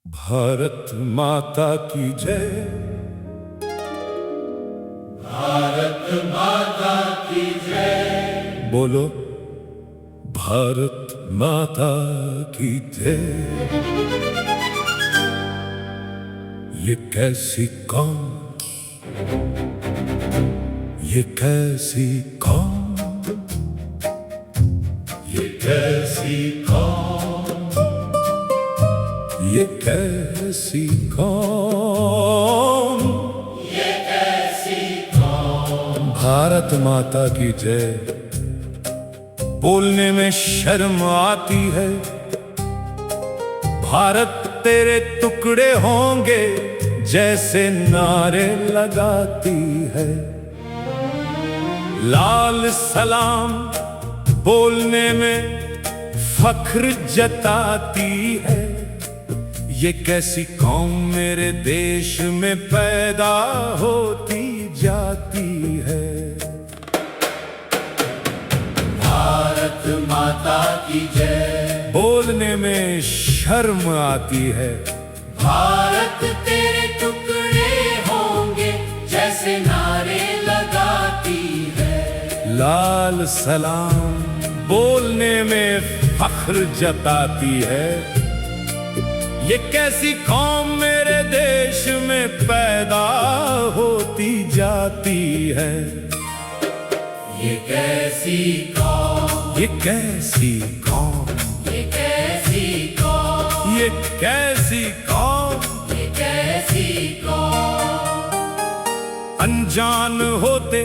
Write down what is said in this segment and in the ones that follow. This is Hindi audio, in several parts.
भारत माता की जय। भारत माता की जय। बोलो भारत माता की जय। ये कैसी कौम, ये कैसी कौम, ये कैसी कौम, ये कैसी कौम, ये कैसी कौम। भारत माता की जय। बोलने में शर्म आती है, भारत तेरे टुकड़े होंगे जैसे नारे लगाती है। लाल सलाम बोलने में फख्र जताती है। ये कैसी कौम मेरे देश में पैदा होती जाती है। भारत माता की जय। बोलने में शर्म आती है, भारत तेरे टुकड़े होंगे जैसे नारे लगाती है। लाल सलाम बोलने में फख्र जताती है। ये कैसी कौम मेरे देश में पैदा होती जाती है। ये कैसी कौम, ये कैसी कौम, ये कैसी कौम, ये कैसी कौम, ये कैसी कौम। अनजान होते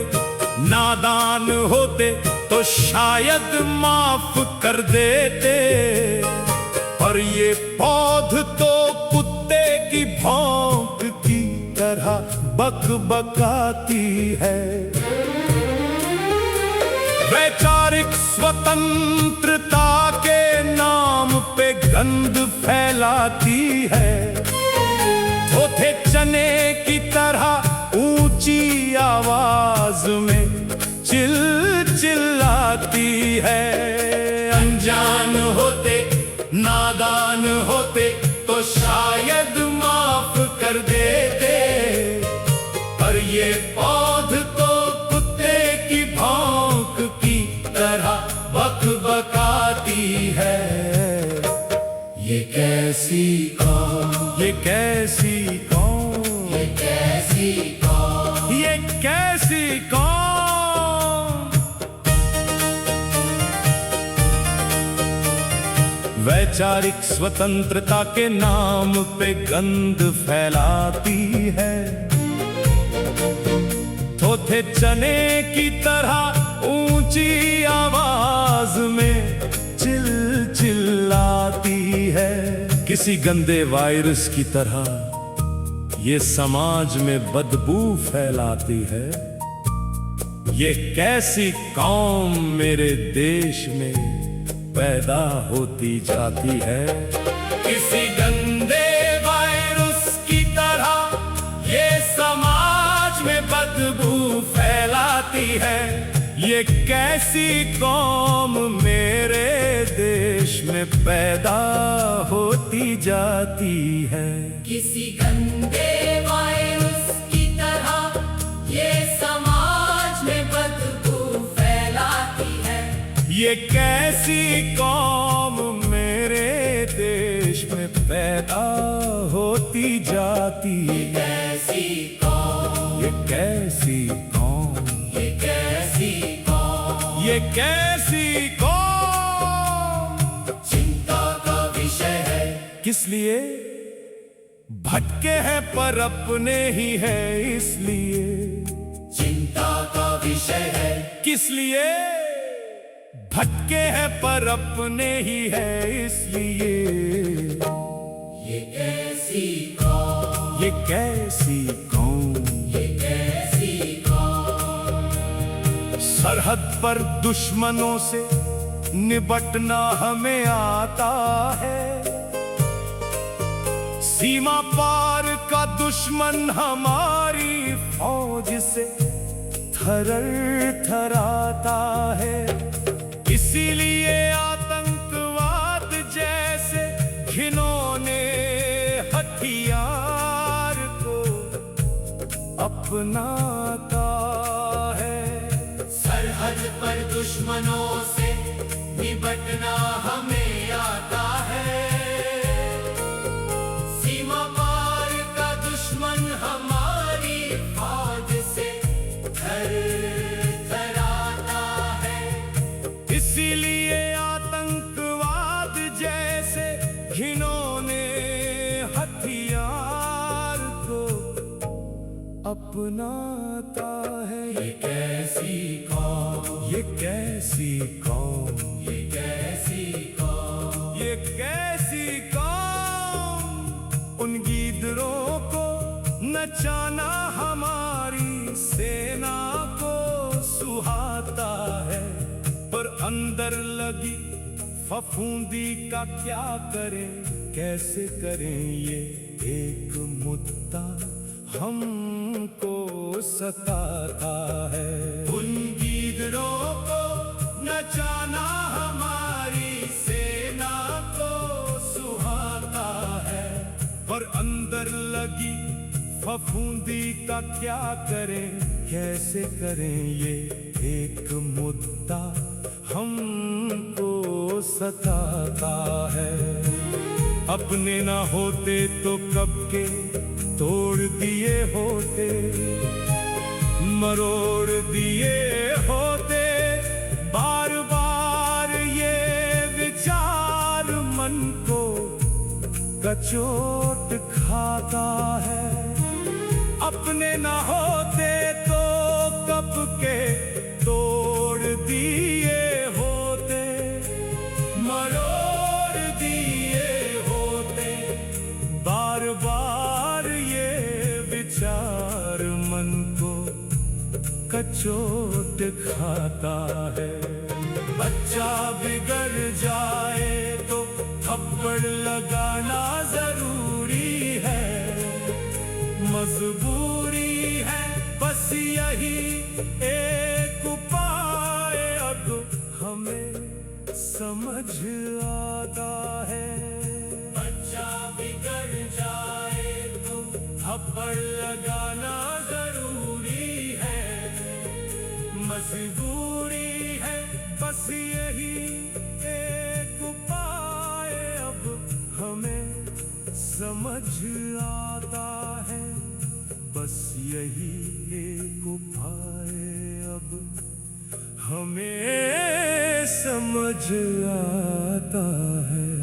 नादान होते तो शायद माफ कर देते, पर ये पौध तो कुत्ते की भौंक की तरह बकबकाती है। वैचारिक स्वतंत्रता के नाम पे गंद फैलाती है। थोथे चने की तरह ऊंची आवाज में चिल्लाती है। अनजान होते नादान होते तो शायद माफ कर देते, पर ये पौध तो कुत्ते की भौंक की तरह बकबकाती है। ये कैसी कौम, ये कैसी कौम, ये कैसी कौम, ये कैसी कौम। वैचारिक स्वतंत्रता के नाम पे गंद फैलाती है। थोथे चने की तरह ऊंची आवाज में चिल्लाती है। किसी गंदे वायरस की तरह ये समाज में बदबू फैलाती है। ये कैसी कौम मेरे देश में पैदा होती जाती है। किसी गंदे वायरस की तरह ये समाज में बदबू फैलाती है। ये कैसी कौम मेरे देश में पैदा होती जाती है। किसी गंदे वायरस की तरह ये समाज में बदबू फैलाती है। ये कैसी कौम मेरे देश में पैदा होती जाती है। कैसी कौम, ये कैसी कौम, ये कैसी कौम, ये कैसी कौम। चिंता का विषय है। किस लिए भटके हैं पर अपने ही है इसलिए। चिंता का विषय है। किस लिए भटके हैं पर अपने ही है इसलिए। ये कैसी कौम, ये कैसी कौम, ये कैसी कौम। सरहद पर दुश्मनों से निपटना हमें आता है। सीमा पार का दुश्मन हमारी फौज से थर्र थराता है। इसीलिए आतंकवाद जैसे घिनौने हथियार को अपनाता है। सरहद पर दुश्मनों से निपटना हमें आता है। सीमा पार का दुश्मन हमारी फौज से थरथराता है। इसीलिए आतंकवाद जैसे घिनौने हथियार को अपनाता है। ये कैसी कौम, ये कैसी कौम, ये कैसी कौम, ये कैसी कौम। उन गीदड़ों को नचाना हमारी सेना को सुहाता है। पर अंदर लगी फफूंदी का क्या करें, कैसे करें, ये एक मुद्दा हमको सताता है। उन गीदड़ों को नचाना हमारी सेना को सुहाता है। पर अंदर लगी फफूंदी का क्या करें, कैसे करें, ये एक मुद्दा हमको सताता है। अपने ना होते तो कब के तोड़ दिए होते, मरोड़ दिए होते। बार बार ये विचार मन को कचोट खाता है। अपने ना होते तो कब के तोड़ दिए होते, मरोड़ दिए होते। बार बार ये विचार मन को कचोट खाता है। बच्चा बिगड़ जाए तो थप्पड़ लगाना जरूरी है, मजबूरी है। बस यही एक उपाय अब हमें समझ आता है। बच्चा बिगड़ जाए तो थप्पड़ लगाना जरूरी है, मजबूरी है। बस यही एक उपाय अब हमें समझ आता है। बस यही एक उपाय अब हमें समझ आता है।